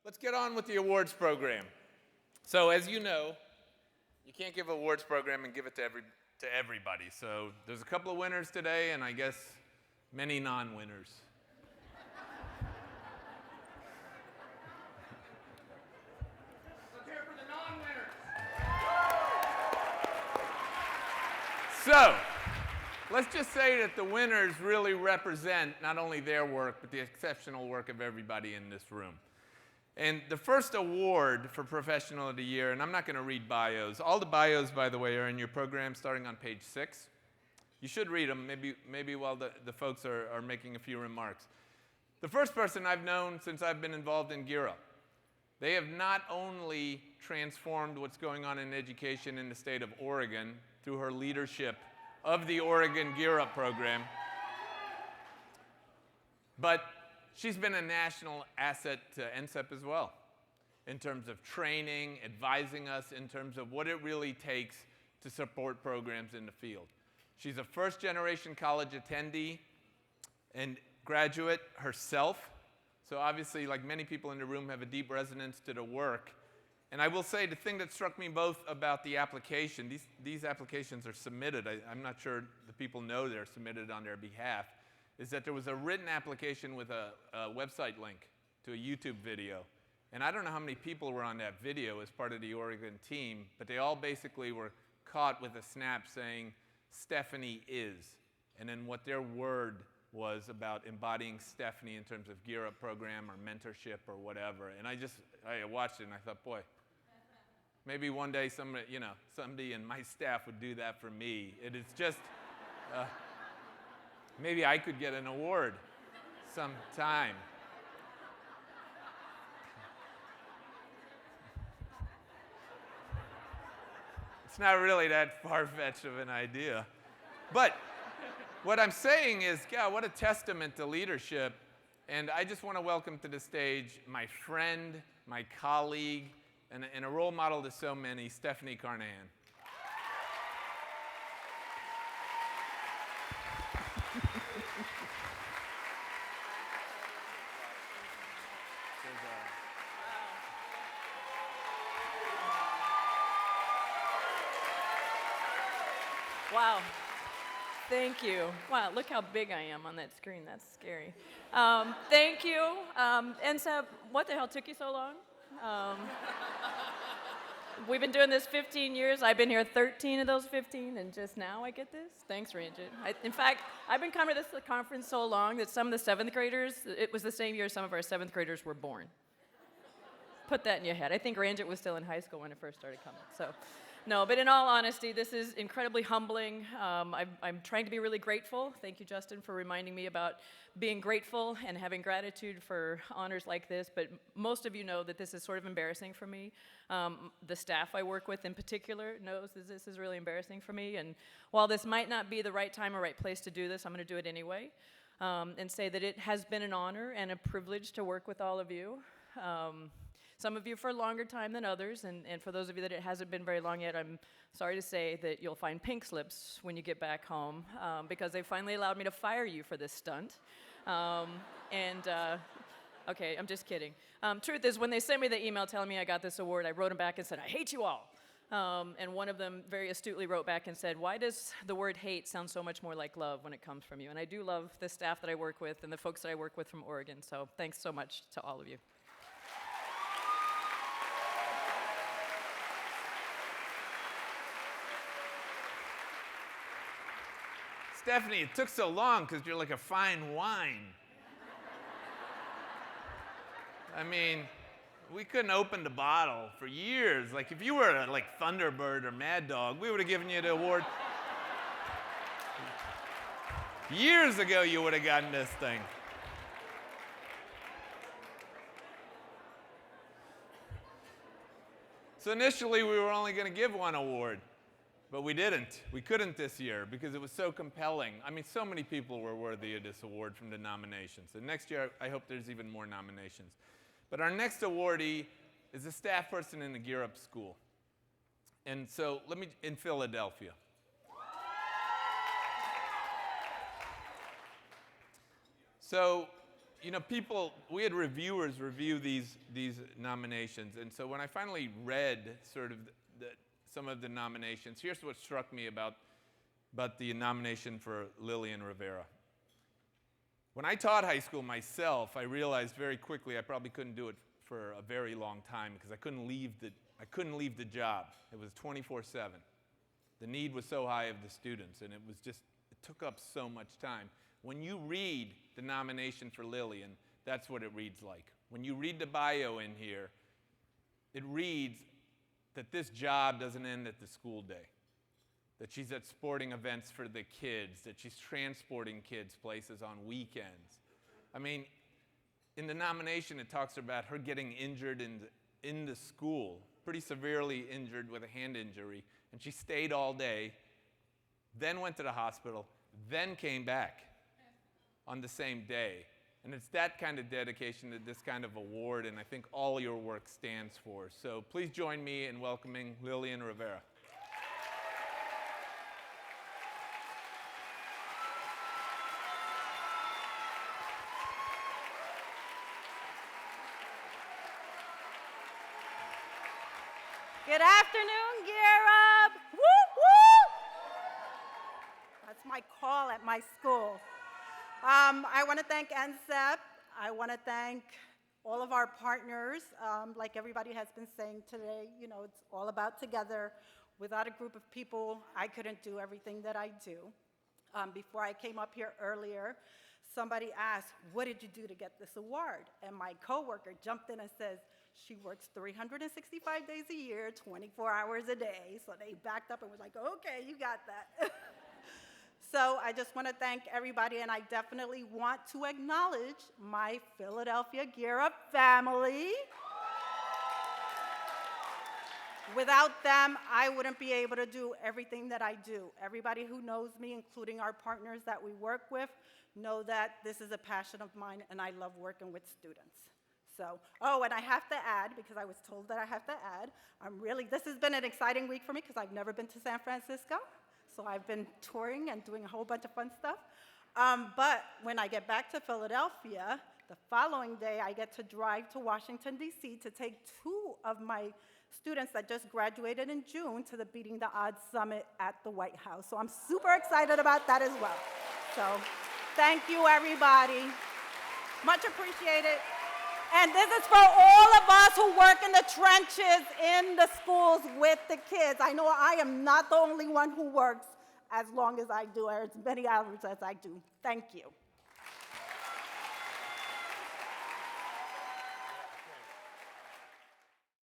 Let's get on with the awards program. So as you know, you can't give an awards program and give it to everybody. So there's a couple of winners today, and I guess many non-winners. Let's hear it for the non-winners. So let's just say that the winners really represent not only their work, but the exceptional work of everybody in this room. And the first award for Professional of the Year, and I'm not going to read bios. All the bios, by the way, are in your program starting on page 6. You should read them, maybe while the folks are making a few remarks. The first person I've known since I've been involved in Gear Up. They have not only transformed what's going on in education in the state of Oregon through her leadership of the Oregon Gear Up program, but she's been a national asset to NCCEP as well, in terms of training, advising us in terms of what it really takes to support programs in the field. She's a first-generation college attendee and graduate herself, so obviously, like many people in the room, have a deep resonance to the work. And I will say the thing that struck me both about the application, these applications are submitted, I'm not sure the people know they're submitted on their behalf, is that there was a written application with a website link to a YouTube video. And I don't know how many people were on that video as part of the Oregon team, but they all basically were caught with a snap saying, Stephanie is, and then what their word was about embodying Stephanie in terms of Gear Up program or mentorship or whatever. And I watched it and I thought, boy, maybe one day somebody in my staff would do that for me. It is just, maybe I could get an award sometime. It's not really that far-fetched of an idea. But what I'm saying is, God, what a testament to leadership. And I just want to welcome to the stage my friend, my colleague, and a role model to so many, Stephanie Carnahan. Wow. Thank you. Wow, look how big I am on that screen. That's scary. Thank you. NCCEP, what the hell took you so long? We've been doing this 15 years. I've been here 13 of those 15, and just now I get this? Thanks, Ranjit. In fact, I've been coming to this conference so long that some of the 7th graders, it was the same year some of our 7th graders were born. Put that in your head. I think Ranjit was still in high school when it first started coming, so. No, but in all honesty, this is incredibly humbling. I'm trying to be really grateful. Thank you, Justin, for reminding me about being grateful and having gratitude for honors like this. But most of you know that this is sort of embarrassing for me. The staff I work with in particular knows that this is really embarrassing for me. And while this might not be the right time or right place to do this, I'm going to do it anyway and say that it has been an honor and a privilege to work with all of you. Some of you for a longer time than others, and for those of you that it hasn't been very long yet, I'm sorry to say that you'll find pink slips when you get back home because they finally allowed me to fire you for this stunt. Okay, I'm just kidding. Truth is, when they sent me the email telling me I got this award, I wrote them back and said, I hate you all. And one of them very astutely wrote back and said, why does the word hate sound so much more like love when it comes from you? And I do love the staff that I work with and the folks that I work with from Oregon, so thanks so much to all of you. Stephanie, it took so long because you're like a fine wine. I mean, we couldn't open the bottle for years. Like, if you were like Thunderbird or Mad Dog, we would have given you the award. Years ago, you would have gotten this thing. So initially, we were only going to give one award. But we didn't. We couldn't this year because it was so compelling. I mean, so many people were worthy of this award from the nominations. And next year, I hope there's even more nominations. But our next awardee is a staff person in the Gear Up school. And so, in Philadelphia. So you know, we had reviewers review these nominations, and so when I finally read sort of some of the nominations, here's what struck me about the nomination for Lillian Rivera. When I taught high school myself, I realized very quickly I probably couldn't do it for a very long time because I couldn't leave the job. It was 24/7. The need was so high of the students, and it took up so much time. When you read the nomination for Lillian, that's what it reads like. When you read the bio in here, it reads that this job doesn't end at the school day, that she's at sporting events for the kids, that she's transporting kids places on weekends. I mean, in the nomination, it talks about her getting injured in the school, pretty severely injured with a hand injury, and she stayed all day, then went to the hospital, then came back on the same day. And it's that kind of dedication to this kind of award, and I think all your work stands for. So please join me in welcoming Lillian Rivera. Good afternoon, Gear Up! Woo, woo! That's my call at my school. I want to thank NCCEP. I want to thank all of our partners. Like everybody has been saying today, you know, it's all about together. Without a group of people, I couldn't do everything that I do. Before I came up here earlier, somebody asked, what did you do to get this award? And my coworker jumped in and says, she works 365 days a year, 24 hours a day. So they backed up and was like, okay, you got that. So I just want to thank everybody, and I definitely want to acknowledge my Philadelphia Gear Up family. Without them, I wouldn't be able to do everything that I do. Everybody who knows me, including our partners that we work with, know that this is a passion of mine, and I love working with students. So, oh, and I have to add, because I was told that I have to add, this has been an exciting week for me because I've never been to San Francisco. So I've been touring and doing a whole bunch of fun stuff. But when I get back to Philadelphia, the following day I get to drive to Washington, D.C. to take 2 of my students that just graduated in June to the Beating the Odds Summit at the White House. So I'm super excited about that as well. So thank you, everybody. Much appreciated. And this is for all of us who work in the trenches in the schools with the kids. I know I am not the only one who works as long as I do, or as many hours as I do. Thank you.